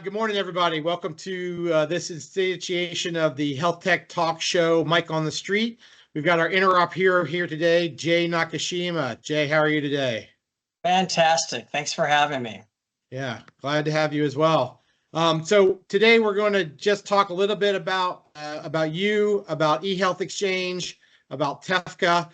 Good morning, everybody. Welcome to this instantiation of the Health Tech Talk Show, Mike on the Street. We've got our Interop hero here today, Jay Nakashima. Jay, how are you today? Fantastic. Thanks for having me. Yeah, glad to have you as well. So today we're going to just talk a little bit about you, about eHealth Exchange, about TEFCA.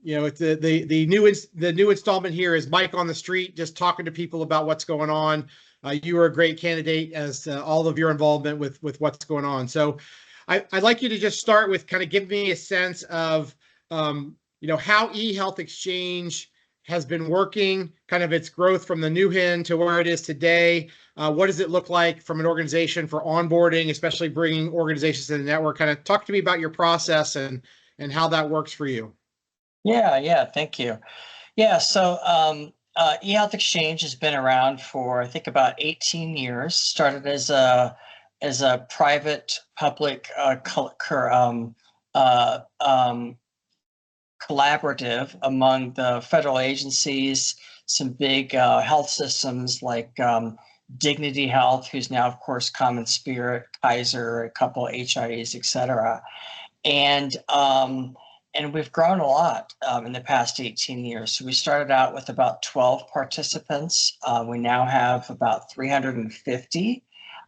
It's the new installment here is Mike on the Street, just talking to people about what's going on. You are a great candidate as to all of your involvement with what's going on. So I'd like you to just start with kind of give me a sense of, how eHealth Exchange has been working, kind of its growth from the new HIN to where it is today. What does it look like from an organization for onboarding, especially bringing organizations to the network? Kind of talk to me about your process and how that works for you. Yeah, thank you. Yeah, so eHealth Exchange has been around for I think about 18 years. Started as a private public collaborative among the federal agencies, some big health systems like Dignity Health, who's now, of course, Common Spirit, Kaiser, a couple of HIEs, et cetera. And we've grown a lot in the past 18 years. So we started out with about 12 participants. We now have about 350.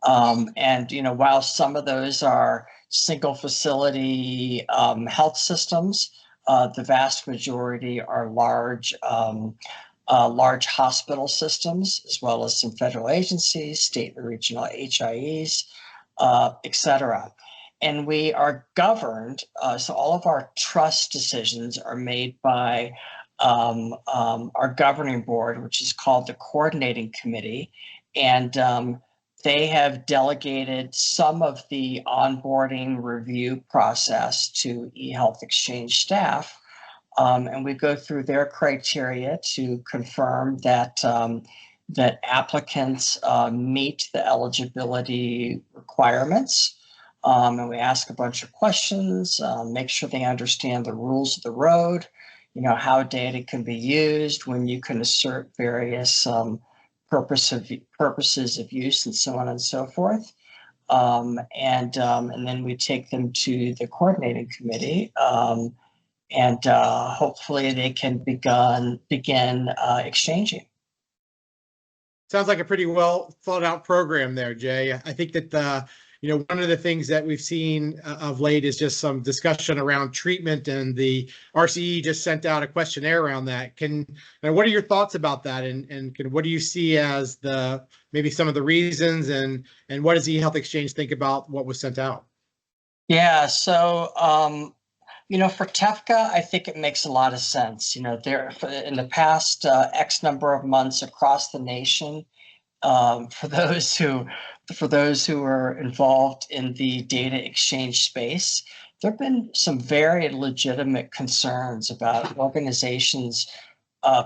While some of those are single facility health systems, the vast majority are large hospital systems, as well as some federal agencies, state and regional HIEs, et cetera. And we are governed, so all of our trust decisions are made by our governing board, which is called the coordinating committee. And they have delegated some of the onboarding review process to eHealth Exchange staff. And we go through their criteria to confirm that that applicants meet the eligibility requirements. And we ask a bunch of questions, make sure they understand the rules of the road, how data can be used, when you can assert various purposes of use, and so on and so forth. And then we take them to the coordinating committee, and hopefully they can begin exchanging. Sounds like a pretty well thought out program there, Jay. I think that one of the things that we've seen of late is just some discussion around treatment, and the RCE just sent out a questionnaire around that. What are your thoughts about that, and what do you see as maybe some of the reasons, and what does eHealth Exchange think about what was sent out? Yeah, so for TEFCA, I think it makes a lot of sense. In the past X number of months across the nation, for those who are involved in the data exchange space, there have been some very legitimate concerns about organizations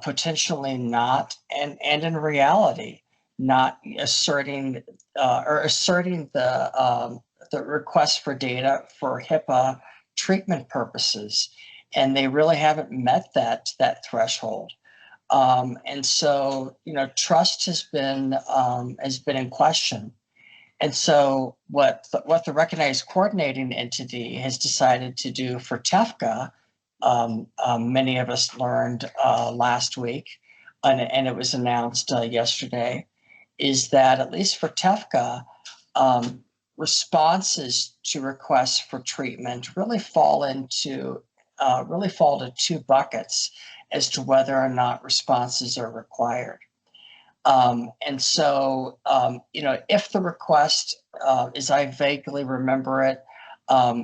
potentially not, and in reality, not asserting the request for data for HIPAA treatment purposes, and they really haven't met that threshold. And so, trust has been in question. And so what the recognized coordinating entity has decided to do for TEFCA, many of us learned last week, and it was announced yesterday, is that at least for TEFCA, responses to requests for treatment really fall to two buckets as to whether or not responses are required. And so, if the request, as I vaguely remember it,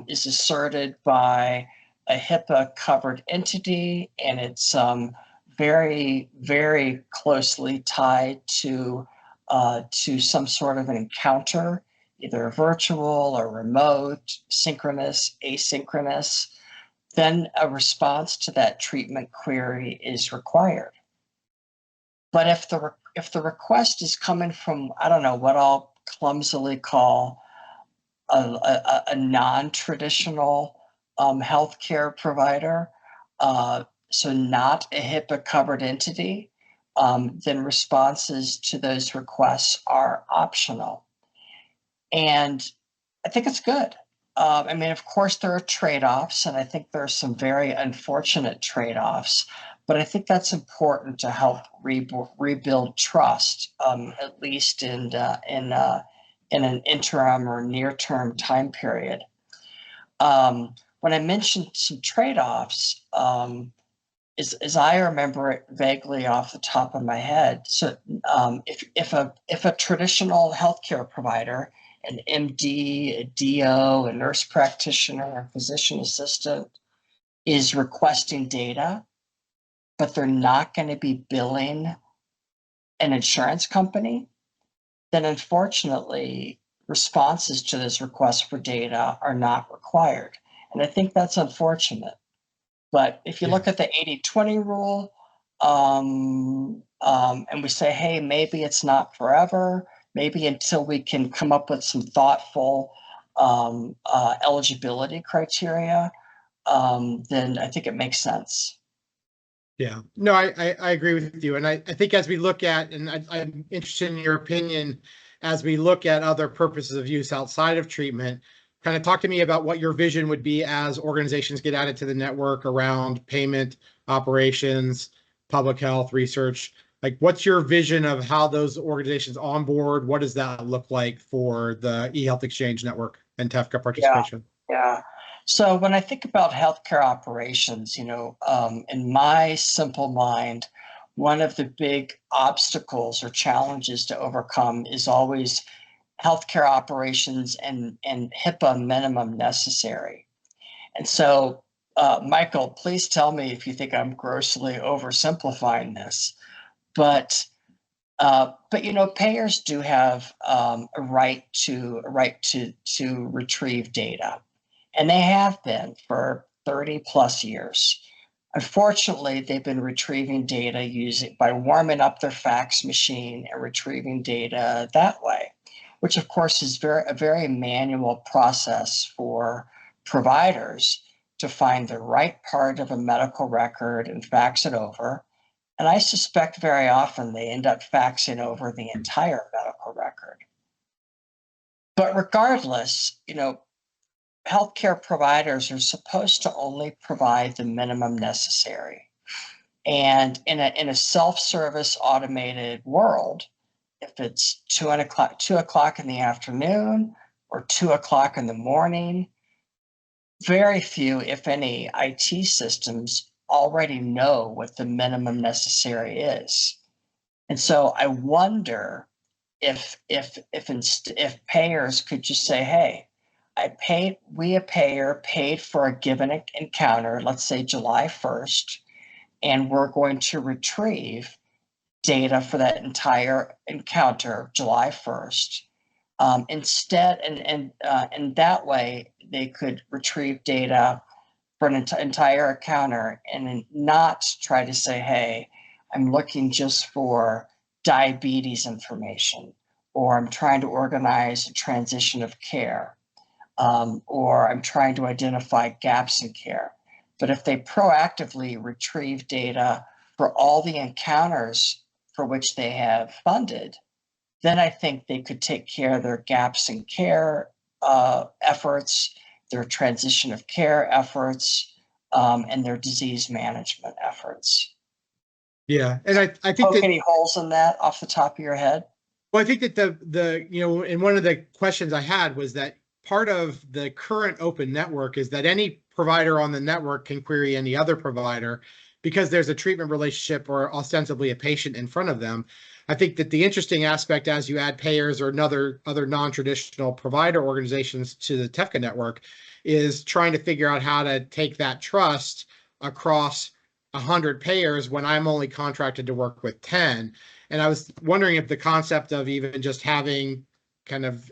is asserted by a HIPAA covered entity, and it's very, very closely tied to some sort of an encounter, either virtual or remote, synchronous, asynchronous, then a response to that treatment query is required. But if the request is coming from, I don't know, what I'll clumsily call a non-traditional healthcare provider, so not a HIPAA covered entity, then responses to those requests are optional. And I think it's good. I mean, of course, there are trade-offs, and I think there are some very unfortunate trade-offs, but I think that's important to help rebuild trust, at least in an interim or near-term time period. When I mentioned some trade-offs, as I remember it vaguely off the top of my head, so if a traditional healthcare provider, an MD, a DO, a nurse practitioner, a physician assistant, is requesting data, but they're not going to be billing an insurance company, then unfortunately, responses to those requests for data are not required. And I think that's unfortunate. But if you look at the 80-20 rule, and we say, hey, maybe it's not forever, maybe until we can come up with some thoughtful eligibility criteria, then I think it makes sense. Yeah, no, I agree with you. And I think as we look at, and I'm interested in your opinion, as we look at other purposes of use outside of treatment, kind of talk to me about what your vision would be as organizations get added to the network around payment, operations, public health, research. Like, what's your vision of how those organizations onboard? What does that look like for the eHealth Exchange network and TEFCA participation? Yeah. So when I think about healthcare operations, in my simple mind, one of the big obstacles or challenges to overcome is always healthcare operations and HIPAA minimum necessary. And so, Michael, please tell me if you think I'm grossly oversimplifying this, but payers do have a right to retrieve data, and they have been for 30 plus years. Unfortunately, they've been retrieving data by warming up their fax machine and retrieving data that way, which of course is a very manual process for providers to find the right part of a medical record and fax it over. And I suspect very often they end up faxing over the entire medical record. But regardless, healthcare providers are supposed to only provide the minimum necessary. And in a self-service automated world, if it's 2:00 in the afternoon or 2:00 in the morning, very few, if any, IT systems already know what the minimum necessary is. And so I wonder if payers could just say, hey, we a payer paid for a given encounter, let's say July 1st, and we're going to retrieve data for that entire encounter July 1st. Instead, and that way they could retrieve data for an entire encounter and not try to say, hey, I'm looking just for diabetes information, or I'm trying to organize a transition of care, or I'm trying to identify gaps in care. But if they proactively retrieve data for all the encounters for which they have funded, then I think they could take care of their gaps in care efforts, their transition of care efforts, and their disease management efforts. Yeah, and I think Poke any holes in that off the top of your head? Well, I think that and one of the questions I had was that part of the current open network is that any provider on the network can query any other provider because there's a treatment relationship or ostensibly a patient in front of them. I think that the interesting aspect as you add payers or other non-traditional provider organizations to the TEFCA network is trying to figure out how to take that trust across 100 payers when I'm only contracted to work with 10. And I was wondering if the concept of even just having kind of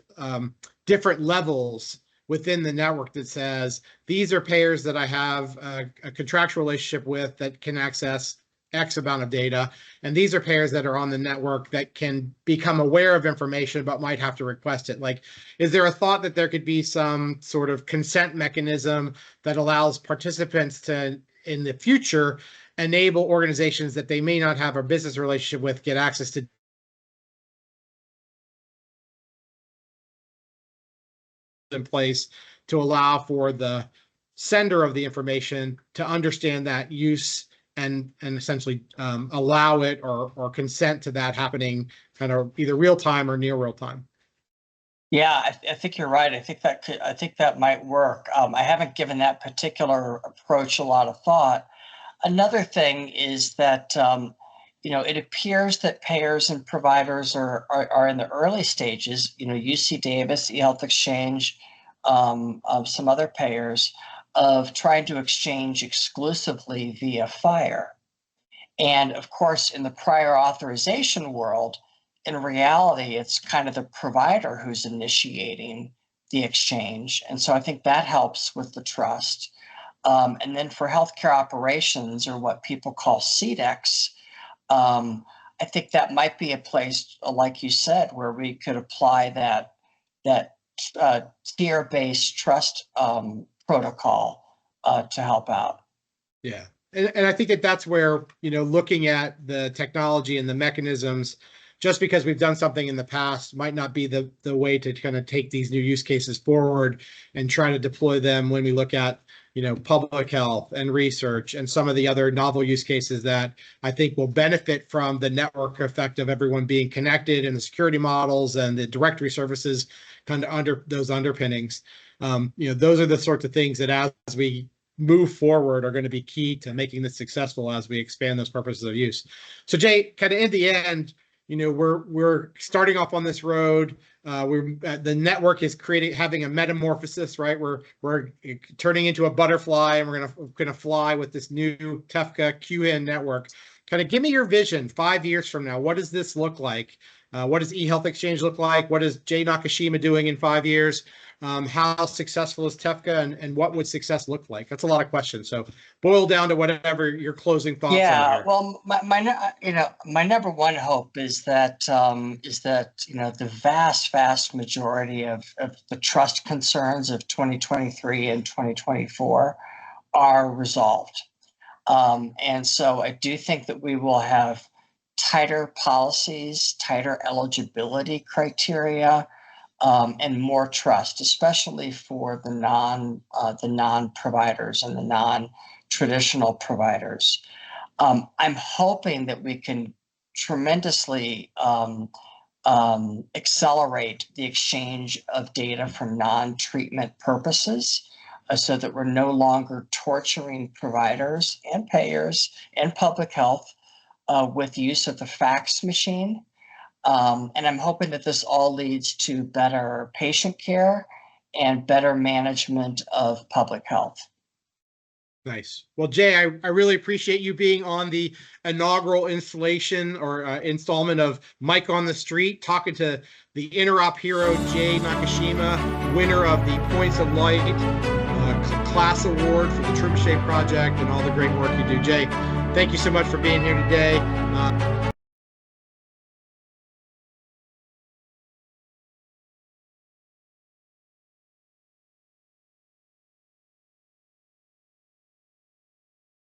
different levels within the network that says, these are payers that I have a contractual relationship with that can access X amount of data. And these are payers that are on the network that can become aware of information, but might have to request it. Like, is there a thought that there could be some sort of consent mechanism that allows participants to, in the future, enable organizations that they may not have a business relationship with get access to in place to allow for the sender of the information to understand that use and essentially allow it or consent to that happening kind of either real time or near real time. Yeah, I think you're right. I think that might work. I haven't given that particular approach a lot of thought. Another thing is that it appears that payers and providers are in the early stages. UC Davis, eHealth Exchange, some other payers of trying to exchange exclusively via FHIR. And of course, in the prior authorization world, in reality, it's kind of the provider who's initiating the exchange. And so I think that helps with the trust. And then for healthcare operations, or what people call CDEX, I think that might be a place, like you said, where we could apply that tier-based trust protocol to help out. Yeah. And I think that that's where, looking at the technology and the mechanisms, just because we've done something in the past might not be the way to kind of take these new use cases forward and try to deploy them when we look at, public health and research and some of the other novel use cases that I think will benefit from the network effect of everyone being connected and the security models and the directory services kind of under those underpinnings. Those are the sorts of things that as we move forward are going to be key to making this successful as we expand those purposes of use. So Jay, kind of in the end, we're starting off on this road. The network is having a metamorphosis, right? We're turning into a butterfly, and we're gonna fly with this new TEFCA QN network. Kind of give me your vision 5 years from now. What does this look like? What does eHealth Exchange look like? What is Jay Nakashima doing in 5 years? How successful is TEFCA, and what would success look like? That's a lot of questions. So boil down to whatever your closing thoughts are. Yeah, well, my number one hope is that the vast majority of the trust concerns of 2023 and 2024 are resolved. And so I do think that we will have tighter policies, tighter eligibility criteria, and more trust, especially for the non-providers and the non-traditional providers. I'm hoping that we can tremendously accelerate the exchange of data for non-treatment purposes, so that we're no longer torturing providers and payers and public health with use of the fax machine. And I'm hoping that this all leads to better patient care and better management of public health. Nice. Well, Jay, I really appreciate you being on the inaugural installation or installment of Mike on the Street, talking to the Interop hero, Jay Nakashima, winner of the Points of Light class award for the Trebuchet Project and all the great work you do. Jay, thank you so much for being here today.